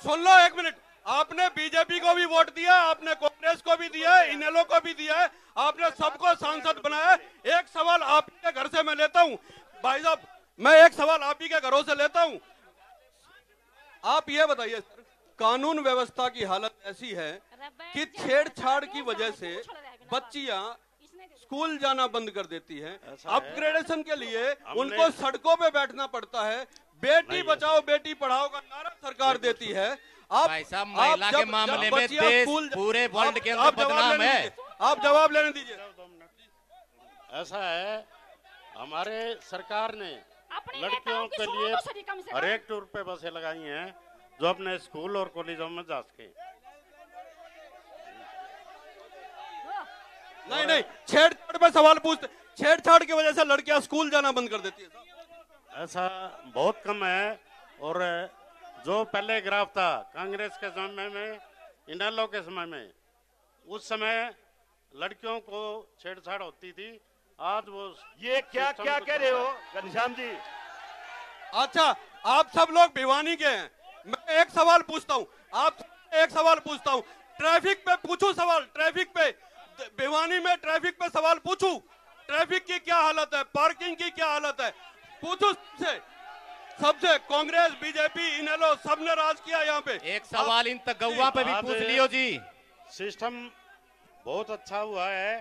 सुन लो एक मिनट, आपने बीजेपी को भी वोट दिया, आपने कांग्रेस को भी दिया है, इनेलो को भी दिया है, आपने सबको सांसद बनाया है। एक सवाल आप ही के घर से मैं लेता हूं भाई साहब, मैं एक सवाल आप ही के घरों से लेता हूं। आप ये बताइए सर, कानून व्यवस्था की हालत ऐसी है कि छेड़छाड़ की वजह से बच्चियां स्कूल जाना बंद कर देती हैं। अपग्रेडेशन के लिए उनको सड़कों पे बैठना पड़ता है। बेटी बचाओ बेटी पढ़ाओ का नारा सरकार देती है। आप भाई साहब, महिला के मामले में देश पूरे वर्ल्ड के अंदर बदनाम है। आप जवाब लेने दीजिए। ऐसा है, हमारे सरकार ने लड़कियों के लिए हर एक टूर पे बसें लगाई हैं जो अपने स्कूल और कॉलेजों में जा सके। नहीं, छेड़छाड़ पे सवाल पूछते, छेड़छाड़ की वजह से लड़कियां स्कूल जाना बंद कर देती है। ऐसा बहुत कम है। और जो पहले ग्राफ था कांग्रेस के समय में, इनेलो के समय में, उस समय लड़कियों को छेड़छाड़ होती थी। आज वो ये क्या कह रहे हो घनश्याम जी? अच्छा, आप सब लोग भिवानी के हैं, मैं एक सवाल पूछता हूँ, आप एक सवाल पूछता हूँ, ट्रैफिक पे पूछूं सवाल, ट्रैफिक पे, भिवानी में ट्रैफिक पे सवाल पूछूं, ट्रैफिक की क्या हालत है, पार्किंग की क्या हालत है, पूछूं सबसे कांग्रेस बीजेपी इनेलो सबने राज किया यहाँ पे। एक सवाल इन तक गौवा पे भी पूछ लियो जी। सिस्टम बहुत अच्छा हुआ है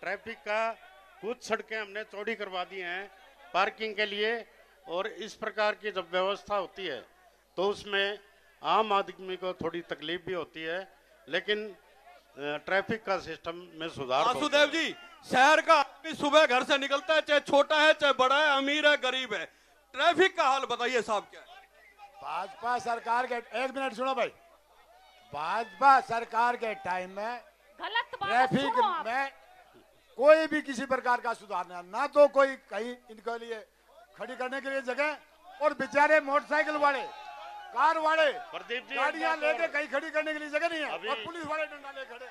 ट्रैफिक का। कुछ सड़कें हमने चौड़ी करवा दी हैं पार्किंग के लिए, और इस प्रकार की जब व्यवस्था होती है तो उसमें आम आदमी को थोड़ी तकलीफ भी होती है, लेकिन ट्रैफिक का सिस्टम में सुधार। वासुदेव जी, शहर का आदमी सुबह घर से निकलता है, चाहे छोटा है चाहे बड़ा है, अमीर है गरीब है, ट्रैफिक का हाल बताइए साहब क्या है? भाजपा सरकार के, एक मिनट सुनो भाई, भाजपा सरकार के टाइम में ट्रैफिक में कोई भी किसी प्रकार का सुधार नहीं, ना तो कोई कहीं इनके लिए खड़ी करने के लिए जगह, और बेचारे मोटरसाइकिल वाले, कार वाले गाड़ियां लेके कहीं खड़ी करने के लिए जगह नहीं है, और पुलिस वाले डंडा ले खड़े।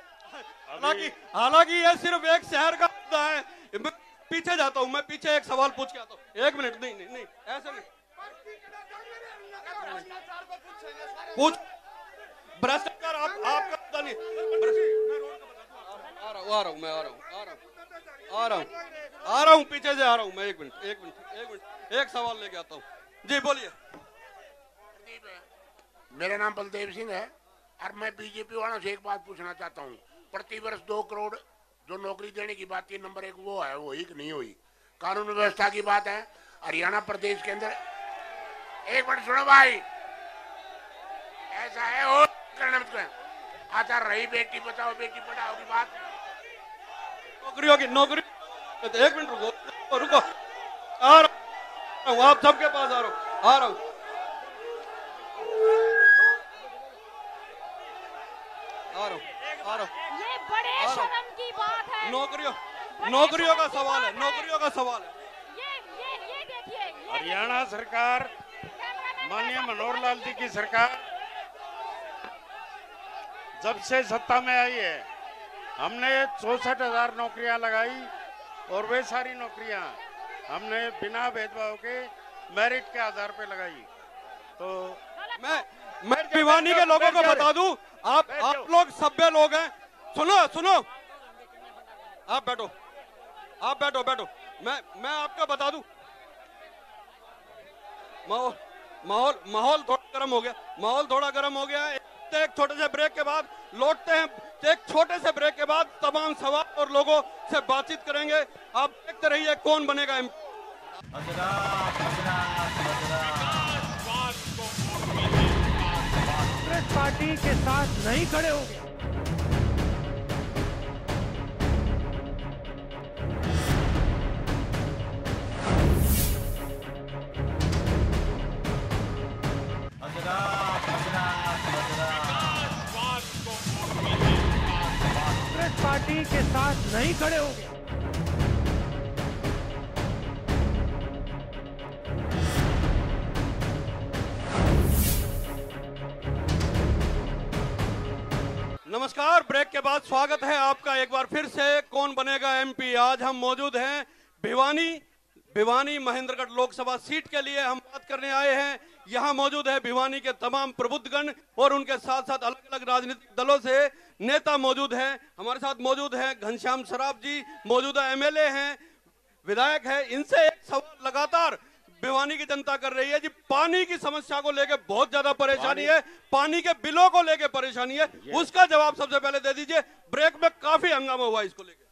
हालांकि ये सिर्फ एक शहर का मुद्दा है। मैं पीछे जाता हूँ, मैं पीछे एक सवाल पूछ के आता हूँ। एक मिनट, नहीं ऐसे नहीं, पूछ भ्रष्टाचार आपका मुद्दा नहीं। आ रहा हूँ पीछे से आ रहा हूँ मैं। एक मिनट, एक सवाल लेके आता हूँ जी, बोलिए। मेरा नाम बलदेव सिंह है और मैं बीजेपी वालों से एक बात पूछना चाहता हूँ। प्रति वर्ष 2 करोड़ जो नौकरी देने की बात थी, नंबर 1 वो है, वो ही कि नहीं हुई? कानून व्यवस्था की बात है, हरियाणा प्रदेश के अंदर, एक मिनट सुनो भाई, ऐसा है और करना मत कर। अच्छा, रही बेटी बचाओ बेटी पढ़ाओ की बात, नौकरियों की नौकरी, एक मिनट रुको, आ रहा हूँ, आप सबके पास आ रहा हूँ। ये बड़े शर्म की बात है। नौकरियों का सवाल है, ये देखिए, हरियाणा सरकार, माननीय मनोहर लाल जी की सरकार जब से सत्ता में आई है, हमने 64,000 नौकरियां लगाई, और वे सारी नौकरियां हमने बिना भेदभाव के मेरिट के आधार पे लगाई। तो मैं भिवानी के लोगों को बता दूं, आप लोग सभ्य लोग हैं। सुनो सुनो, आप बैठो, आप बैठो बैठो। मैं आपको बता दूं, माहौल थोड़ा गर्म हो गया, माहौल थोड़ा गर्म हो गया है। एक छोटे से ब्रेक के बाद लौटते हैं, एक छोटे से ब्रेक के बाद तमाम सवाल और लोगों से बातचीत करेंगे। आप देखते रहिए कौन बनेगा एमपी। कांग्रेस पार्टी के साथ नहीं खड़े होंगे। कांग्रेस पार्टी के साथ नहीं खड़े होंगे। नमस्कार, ब्रेक के बाद स्वागत है आपका एक बार फिर से कौन बनेगा एमपी। आज हम मौजूद हैं भिवानी महेंद्रगढ़ लोकसभा सीट के लिए हम बात करने आए हैं। यहाँ मौजूद है भिवानी के तमाम प्रबुद्धगण और उनके साथ साथ अलग अलग राजनीतिक दलों से नेता मौजूद हैं। हमारे साथ मौजूद हैं घनश्याम सराफ जी, मौजूदा एमएलए हैं, विधायक है। इनसे एक सवाल लगातार भिवानी की जनता कर रही है जी, पानी की समस्या को लेकर बहुत ज्यादा परेशानी है, पानी के बिलों को लेकर परेशानी है, उसका जवाब सबसे पहले दे दीजिए। ब्रेक में काफी हंगामा हुआ इसको लेकर।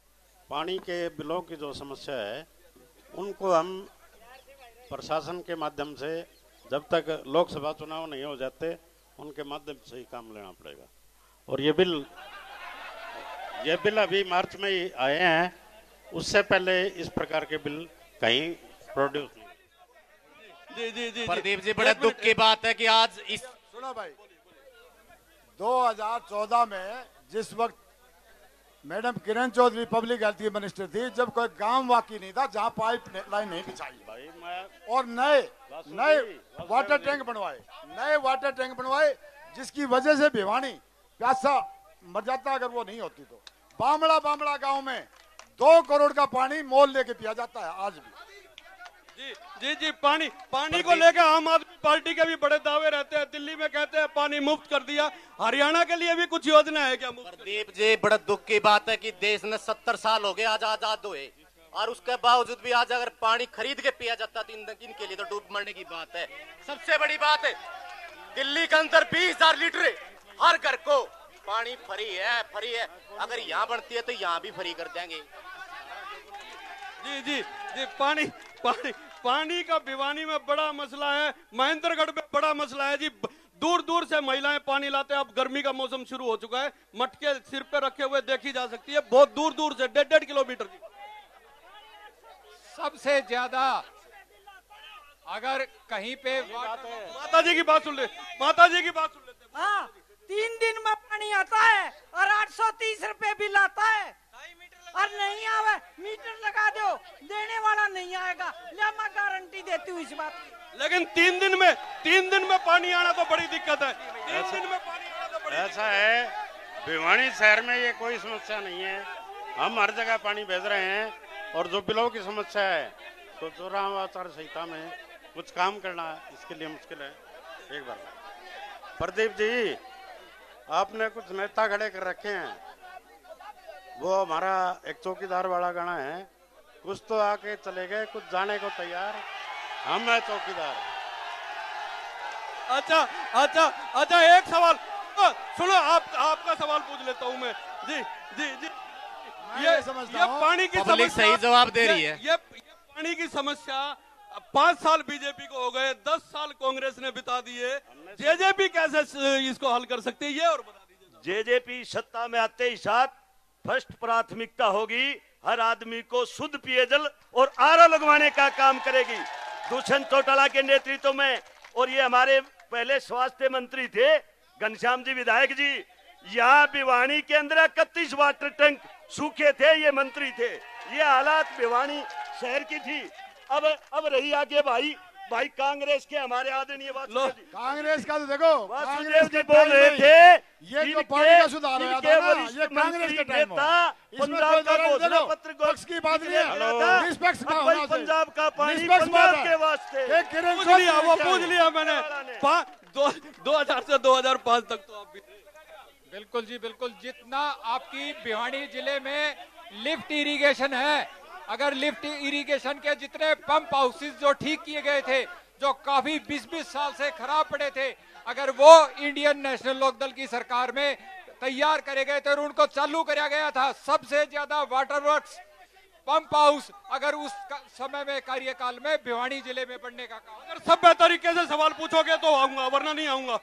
पानी के बिलों की जो समस्या है उनको हम प्रशासन के माध्यम से, जब तक लोकसभा चुनाव नहीं हो जाते, उनके माध्यम से ही काम लेना पड़ेगा। और ये बिल अभी मार्च में ही आए हैं, उससे पहले इस प्रकार के बिल कहीं प्रोड्यूस नहीं। जी प्रदीप जी, बड़े दुख की बात है कि आज इस सुनो भाई, 2014 में जिस वक्त madam Kiran Chaudhary public health की मिनिस्टर थी, जब कोई गांव वाकई नहीं था जहां पाइप लाइन नहीं बिछाई और नए वाटर टैंक बनवाए, जिसकी वजह से भिवानी प्यासा मर जाता अगर वो नहीं होती तो। बामड़ा गांव में 2 करोड़ का पानी मोल लेके पिया जाता है आज भी। जी पानी को लेकर आम आदमी पार्टी के भी बड़े दावे रहते हैं। दिल्ली में कहते हैं पानी मुफ्त कर दिया, हरियाणा के लिए भी कुछ योजना है क्या मुफ्त? प्रदीप जी, बड़ा दुख की बात है कि देश में 70 साल हो गए आज आजाद हुए, और उसके बावजूद भी आज अगर पानी खरीद के पिया जाता तो इनके लिए तो डूब मरने की बात है। सबसे बड़ी बात है, दिल्ली के अंदर 20,000 लीटर हर घर को पानी फ्री है। अगर यहाँ बनती है तो यहाँ भी फ्री कर देंगे। जी पानी का भिवानी में बड़ा मसला है, महेंद्रगढ़ में बड़ा मसला है जी। दूर दूर से महिलाएं पानी लाते हैं। अब गर्मी का मौसम शुरू हो चुका है, मटके सिर पे रखे हुए देखी जा सकती है, बहुत दूर दूर से 1.5 किलोमीटर की। सबसे ज्यादा अगर कहीं पे माता जी की बात सुन लेते। हाँ, 3 दिन में पानी आता है और 830 रुपए बिल आता है, और नहीं आवे मीटर लगा दो, देने वाला नहीं आएगा। ले मैं गारंटी देती हूँ इस बात की। लेकिन 3 दिन में पानी आना तो बड़ी दिक्कत है। 3 दिन में पानी आना तो बड़ी ऐसा है, भिवानी शहर में ये कोई समस्या नहीं है, हम हर जगह पानी भेज रहे हैं। और जो बिलों की समस्या है तो चुनाव आचार संहिता में कुछ काम करना इसके लिए मुश्किल है। एक बार प्रदीप जी, आपने कुछ नेता खड़े कर रखे हैं, वो हमारा एक चौकीदार वाला गाना है, कुछ तो आके चले गए, कुछ जाने को तैयार, हम है चौकीदार। अच्छा, एक सवाल सुनो, आपका सवाल पूछ लेता हूं मैं। जी ये पानी की पब्लिक सही जवाब दे रही है। ये पानी की समस्या 5 साल बीजेपी को हो गए, 10 साल कांग्रेस ने बिता दिए, जेजेपी कैसे इसको हल कर सकती है, ये और बता दीजिए। जेजेपी सत्ता में आते ही साथ फर्स्ट प्राथमिकता होगी हर आदमी को शुद्ध पेयजल और आरओ लगवाने का काम करेगी, दुष्यंत चौटाला के नेतृत्व में। और ये हमारे पहले स्वास्थ्य मंत्री थे घनश्याम जी, विधायक जी, यहाँ भिवानी के अंदर 31 वाटर टैंक सूखे थे, ये मंत्री थे। ये हालात भिवानी शहर की थी। अब रही आगे भाई भाई कांग्रेस के हमारे आदरणीय वासुदेव कांग्रेस का तो देखो, वासुदेव जी बोल रहे थे ये जो पानी का सुधार हुआ था ना, ये कांग्रेस के टाइम में। पंजाब का घोषणा पत्र पक्ष की बात नहीं है, निष्पक्ष भावना से। पंजाब का पानी निष्पक्ष पंजाब बात के वास्ते। एक किरण पूछ लिया, वो पूछ लिया मैंने। 2000 से 2005 तक तो आप भी बिल्कुल जी बिल्कुल। जितना आपकी भिवानी जिले में लिफ्ट इरिगेशन है, अगर लिफ्ट इरिगेशन के जितने पंप हाउसेस जो ठीक किए गए थे, जो काफी 20-20 साल से खराब पड़े थे, अगर वो इंडियन नेशनल लोकदल की सरकार में तैयार करे गए थे और उनको चालू कराया गया था, सबसे ज्यादा वाटर वर्क्स, पंप हाउस अगर उस समय में कार्यकाल में भिवानी जिले में बनने का काम। अगर सभ्य तरीके से सवाल पूछोगे तो आऊंगा, वरना नहीं आऊंगा।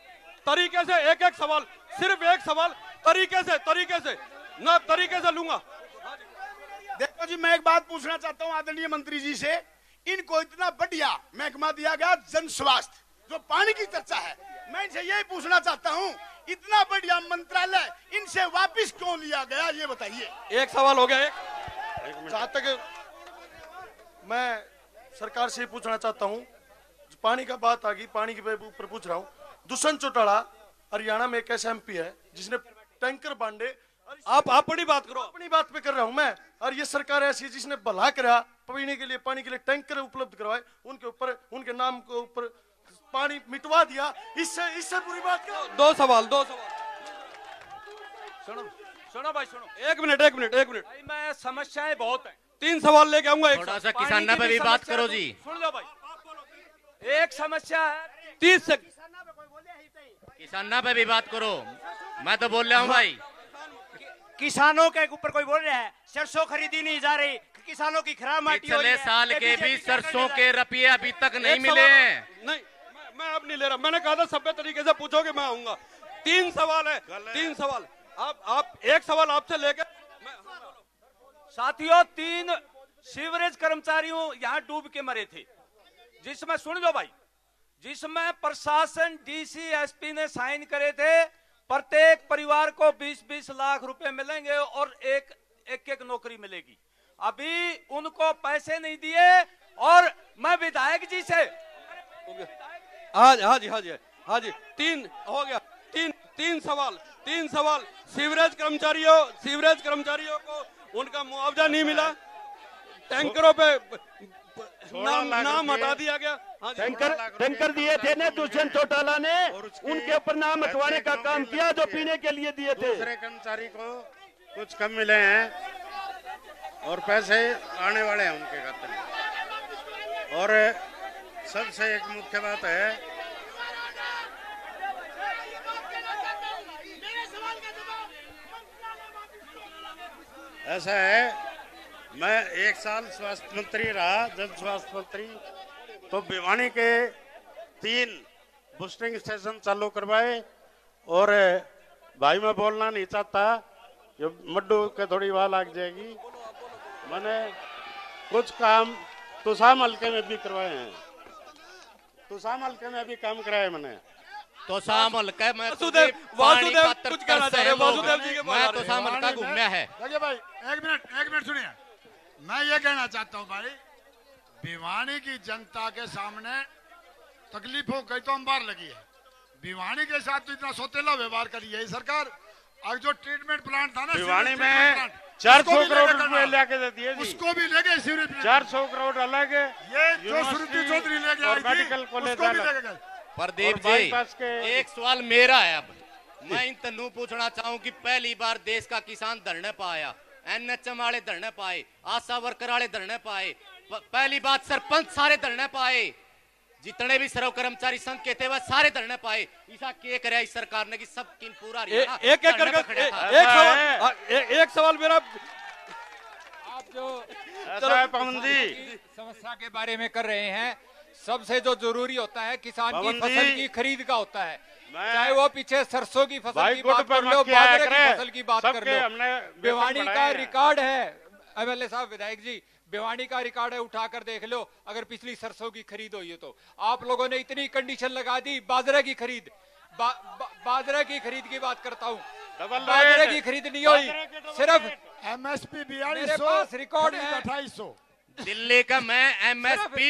तरीके से एक एक सवाल, सिर्फ एक सवाल तरीके से ना तरीके से लूंगा। देखो जी, मैं एक बात पूछना चाहता हूं आदरणीय मंत्री जी से। इनको इतना बढ़िया महकमा दिया गया जन स्वास्थ्य, जो पानी की चर्चा है, मैं इनसे यही पूछना चाहता हूं, इतना बढ़िया मंत्रालय इनसे वापस क्यों लिया गया, ये बताइए। एक सवाल हो गया। जहां तक मैं सरकार से पूछना चाहता हूं, पानी का बात आ गई, पानी के ऊपर पूछ रहा हूं। दुष्यंत चौटाला हरियाणा में एक ऐसा एमपी है जिसने टैंकर बांटे। आप अपनी बात करो, अपनी बात पे कर रहा हूं मैं। और ये सरकार ऐसी है जिसने भला करा, पीने के लिए पानी के लिए टैंकर उपलब्ध करवाए, उनके ऊपर, उनके नाम के ऊपर पानी मिटवा दिया। इससे बुरी बात क्या? दो सवाल सुनो भाई, सुनो। एक मिनट भाई, मैं समस्याएं बहुत है, 3 सवाल लेके आऊंगा। थोड़ा सा किसानों पे भी बात करो जी। सुन लो भाई, एक समस्या है 30 सेकंड, किसानों पे भी बात करो। मैं तो बोल रहा हूँ भाई, किसानों के ऊपर कोई बोल रहा है सरसों खरीदी नहीं जा रही, किसानों की खराब माटी हो रही है। पिछले साल के भी सरसों के रुपये अभी तक नहीं मिले हैं। नहीं, मैं अब नहीं ले रहा। मैंने कहा था सभ्य तरीके से पूछोगे, मैं आऊंगा। 3 सवाल है, 3 सवाल। आप एक सवाल आपसे लेकर। साथियों, 3 सीवरेज कर्मचारियों यहाँ डूब के मरे थे, जिसमें सुन लो भाई, जिसमें प्रशासन डीसी एसपी ने साइन करे थे, प्रत्येक परिवार को 20-20 लाख रुपए मिलेंगे और एक नौकरी मिलेगी। अभी उनको पैसे नहीं दिए और मैं विधायक जी से हाँ जी 3 हो गया। 3 सवाल। सीवरेज कर्मचारियों को उनका मुआवजा नहीं मिला, टैंकरों पे नाम हटा दिया गया। टैंकर दिए थे ना दुष्यंत चौटाला ने, उनके ऊपर नाम हटवाने का काम किया जो पीने के लिए दिए थे। दूसरे कर्मचारी को कुछ कम मिले हैं और पैसे आने वाले हैं उनके खाते में। और सबसे एक मुख्य बात है, ऐसा है, मैं 1 साल स्वास्थ्य मंत्री रहा, जन स्वास्थ्य मंत्री, तो भिवानी के 3 बूस्टिंग स्टेशन चालू करवाए। और भाई मैं बोलना नहीं चाहता, ये मड्डू के थोड़ी वाह लग जाएगी। मैंने कुछ काम तुसाम हल्के में भी करवाए हैं, तुसाम हल्के में भी काम कराए मैंने। तुसाम हल्का में वासुदेव कुछ कहना चाह रहे, वासुदेव जी के मैं तुसाम हल्का घूमना है। देखिए भाई, एक मिनट सुनिए। मैं ये कहना चाहता हूँ भाई, भिवानी की जनता के सामने तकलीफों कई तो अंबार लगी है। भिवानी के साथ तो इतना सौतेला व्यवहार करी है सरकार। अब जो ट्रीटमेंट प्लांट था ना भिवानी में 400 करोड़ रुपए लेके दे दिए जी, उसको भी ले गए। 400 करोड़ अलग है, ये जो श्रुति चौधरी ले गया मेडिकल कॉलेज अलग। प्रदीप जी, एक सवाल मेरा है। अब मैं इन तनु पूछना चाहूँ कि पहली बार देश का किसान धरने पाया, एनएचएम वाले धरने पाए, आशा वर्कर वाले धरने पाए, पहली बात सरपंच सारे धरने पाए, जितने भी सर्व कर्मचारी संघ के थे वह सारे धरने पाए। ऐसा क्या करे इस सरकार ने कि सब पूरा एक सवाल मेरा। आप जो पवन जी समस्या के बारे में कर रहे हैं, सबसे जो जरूरी होता है किसान की फसल की खरीद का होता है। चाहे वो पीछे सरसों की फसल की बात कर लो, बाजरे की फसल की बात कर लो। भिवानी का रिकॉर्ड है एमएलए साहब, विधायक जी, भिवानी का रिकॉर्ड है, उठाकर देख लो। अगर पिछली सरसों की खरीद हुई है तो आप लोगों ने इतनी कंडीशन लगा दी। बाजरे की खरीद, बाजरे की खरीद की बात करता हूँ, बाजरे की खरीद नहीं हुई, सिर्फ एमएसपी 4200 रिकॉर्ड है 2800। दिल्ली का मैं एमएसपी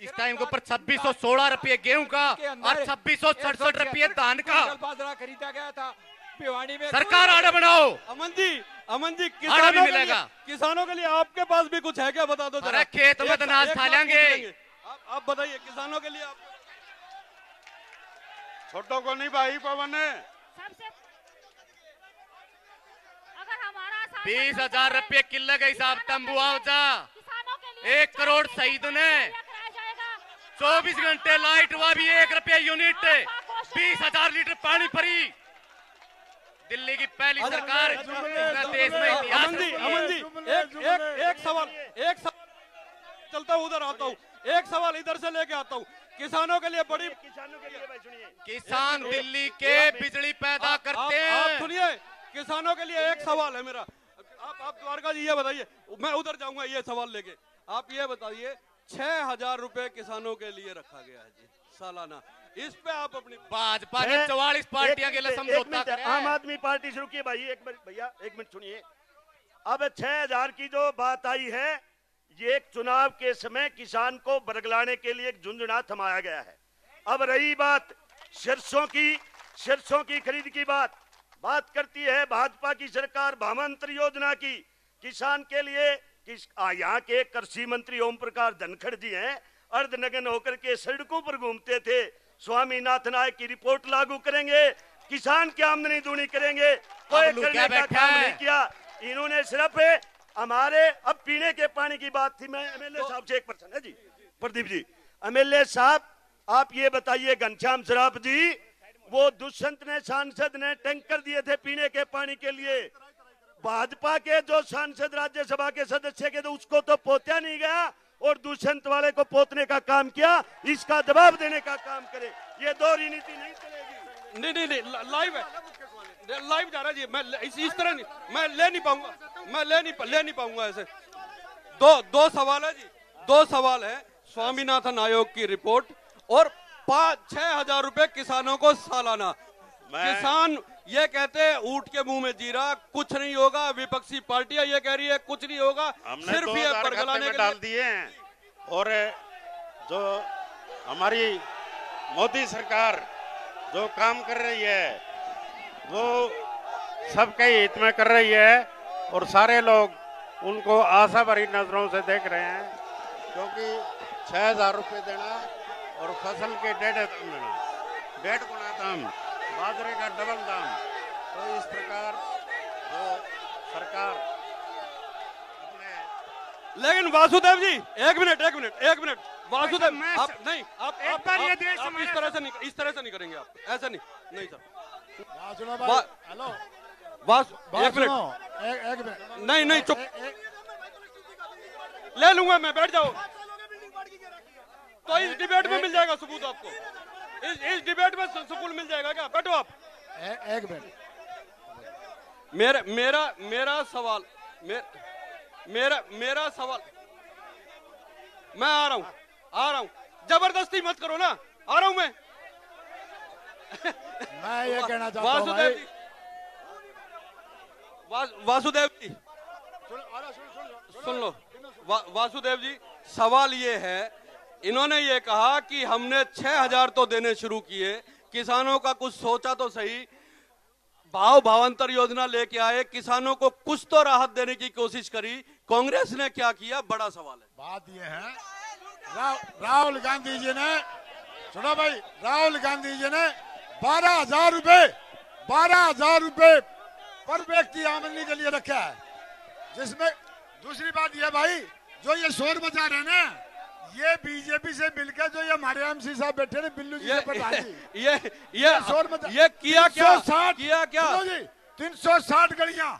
इस टाइम के ऊपर 2616 रुपये गेहूं का और 2667 रुपये धान का बाजरा खरीदा गया था भिवानी में। सरकार आड़ा बनाओ। अमन जी आड़ा भी मिलेगा। किसानों के लिए आपके पास भी कुछ है क्या, बता दो जरा। खेत में अनाज खा लेंगे। आप बताइए किसानों के लिए आप छोटों को नहीं भाई पवन है। अगर हमारा 20,000 रुपये किलो के हिसाब से मुआवजा 1 करोड़ शहीद ने 24 घंटे लाइट हुआ भी 1 रुपये यूनिट 20,000 लीटर पानी फ्री। दिल्ली की पहली सरकार देश में इतिहास। अमन जी एक सवाल चलता हूँ, उधर आता हूँ, एक सवाल इधर से लेके आता हूँ। किसानों के लिए बड़ी किसान दिल्ली के बिजली पैदा करते हैं। आप सुनिए, किसानों के लिए एक सवाल है मेरा। आप द्वारका जी ये बताइए, मैं उधर जाऊंगा ये सवाल लेके। आप ये बताइए 6,000 रुपए किसानों के लिए रखा गया है जी सालाना। इस पे आप अपनी भाजपा ने 44 पार्टियां के लिए समझौता करा है। आम आदमी पार्टी शुरू की भाई, एक मिनट भैया, एक मिनट सुनिए। अब 6,000 की जो बात आई है, ये एक चुनाव के समय किसान को बरगलाने के लिए एक झुंझुना थमाया गया है। अब रही बात सरसों की खरीद की बात करती है भाजपा की सरकार भावांतर योजना की। किसान के लिए यहाँ के कृषि मंत्री ओम प्रकाश धनखड़ जी हैं, अर्धनग्न होकर के सड़कों पर घूमते थे। स्वामीनाथन आयोग की रिपोर्ट लागू करेंगे, किसान की आमदनी दूनी करेंगे, कोई करने का काम नहीं किया इन्होंने। सिर्फ हमारे अब पीने के पानी की बात थी। मैं एमएलए साहब से एक प्रश्न है जी, प्रदीप जी। एमएलए साहब आप ये बताइए, घनश्याम शराफ जी, वो दुष्यंत ने सांसद ने टैंकर दिए थे पीने के पानी के लिए, भाजपा के जो सांसद राज्यसभा के सदस्य के, तो उसको तो पोत्या नहीं गया और दुष्यंत वाले को पोतने का काम किया। इसका जवाब देने का काम करे, ये दोहरी नीति नहीं चलेगी। नहीं लाइव है, लाइव जा रहा जी। मैं इस तरह नहीं, मैं ले नहीं पाऊंगा ऐसे। दो सवाल है जी, 2 सवाल है। स्वामीनाथन आयोग की रिपोर्ट और 6,000 रुपए किसानों को सालाना। किसान ये कहते हैं ऊंट के मुंह में जीरा, कुछ नहीं होगा। विपक्षी पार्टियां ये कह रही है कुछ नहीं होगा, सिर्फ ये बरगलाने के डाल दिए हैं। और जो हमारी मोदी सरकार जो काम कर रही है वो सबके हित में कर रही है और सारे लोग उनको आशा भरी नजरों से देख रहे हैं, क्योंकि 6,000 रुपये देना और फसल के 1.5 गुना दाम, बाजरे का डबल दाम। तो इस प्रकार जो सरकार अपने। लेकिन वासुदेव जी एक मिनट वासुदेव, आप नहीं, आप इस तरह से नहीं करेंगे, आप ऐसा नहीं सर। हेलो एक मिनट नहीं चुप, ले लूंगा मैं, बैठ जाओ। तो इस डिबेट में मिल जाएगा सबूत आपको, इस डिबेट में सबूत मिल जाएगा क्या? बैठो आप। एक मिनट, मेरा सवाल मैं आ रहा हूं, जबरदस्ती मत करो ना, आ रहा हूं मैं। मैं ये कहना चाहता हूं वासुदेव जी सुन लो। वासुदेव जी सवाल ये है, इन्होंने ये कहा कि हमने 6,000 तो देने शुरू किए, किसानों का कुछ सोचा तो सही, भावांतर योजना लेके आए, किसानों को कुछ तो राहत देने की कोशिश करी, कांग्रेस ने क्या किया? बड़ा सवाल है। बात ये है, राहुल गांधी जी ने, सुनो भाई, राहुल गांधी जी ने 12,000 रुपए पर व्यक्ति आमदनी के लिए रखा है, जिसमें दूसरी बात ये भाई, जो ये शोर मचा रहे ना, ये बीजेपी से मिलकर जो ये हमारे एमसी साहब बैठे ने, बिल्लू जी ये शोर मचा, ये किया क्या? 360 गलियां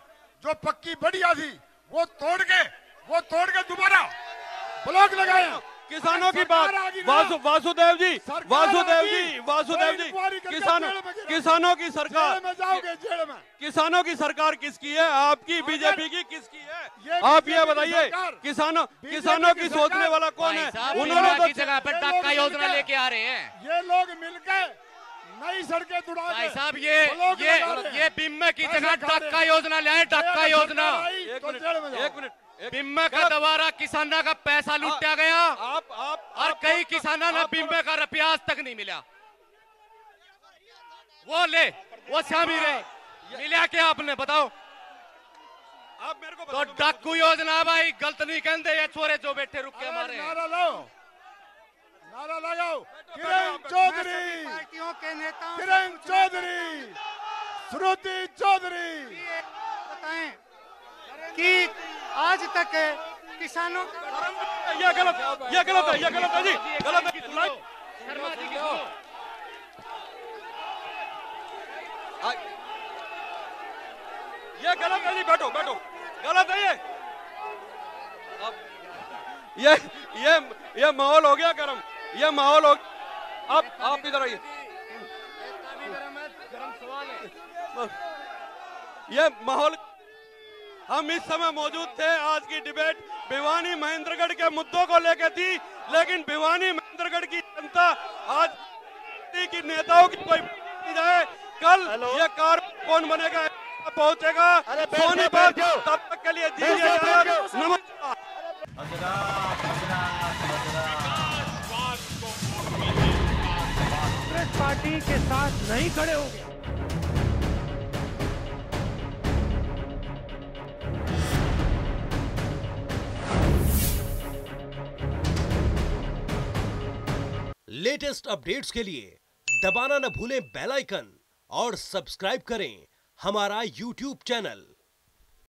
जो पक्की बढ़िया थी वो तोड़ के दोबारा ब्लॉक लगाए। किसानों की बात, वासुदेव जी किसानों की सरकार, किसानों की सरकार किसकी है? आपकी, बीजेपी की किसकी है? आप ये बताइए, किसानों की सोचने वाला कौन है? उन्होंने तो जगह पर टक्का योजना लेके आ रहे हैं। ये लोग मिलकर नई सड़कें तुड़ा भाई साहब, ये बिम्मे की जगह टक्का योजना ले आए, टक्का योजना। एक मिनट बिम्मे का दोबारा किसानों का पैसा लूटा गया। आप और कई किसानों ने बीमे का रुपया आज तक नहीं मिला। वो शामिल है, मिला क्या आपने बताओ? आप मेरे को तो डाकू योजना भाई गलत नहीं कहते, ये छोरे जो बैठे रुक के हमारे नारा लगाओ। किरण चौधरी, पार्टियों के नेताओं किरण चौधरी, श्रुति चौधरी बताएं कि आज तक किसानों ये गलत है जी, गलत है शर्मा जी की ये गलत है जी, बैठो गलत है ये माहौल हो गया गर्म, ये माहौल हो। आप इधर आइए, ये माहौल। हम इस समय मौजूद थे, आज की डिबेट भिवानी महेंद्रगढ़ के मुद्दों को लेकर थी, लेकिन भिवानी महेंद्रगढ़ की जनता आज की नेताओं की कोई नहीं जाए। कल ये कार कौन बनेगा पहुंचेगा सोनीपत, तब तक के लिए दीजिए इजाजत। नमस्कार। कांग्रेस पार्टी के साथ नहीं खड़े होंगे। लेटेस्ट अपडेट्स के लिए दबाना न भूलें बेल आइकन और सब्सक्राइब करें हमारा YouTube चैनल।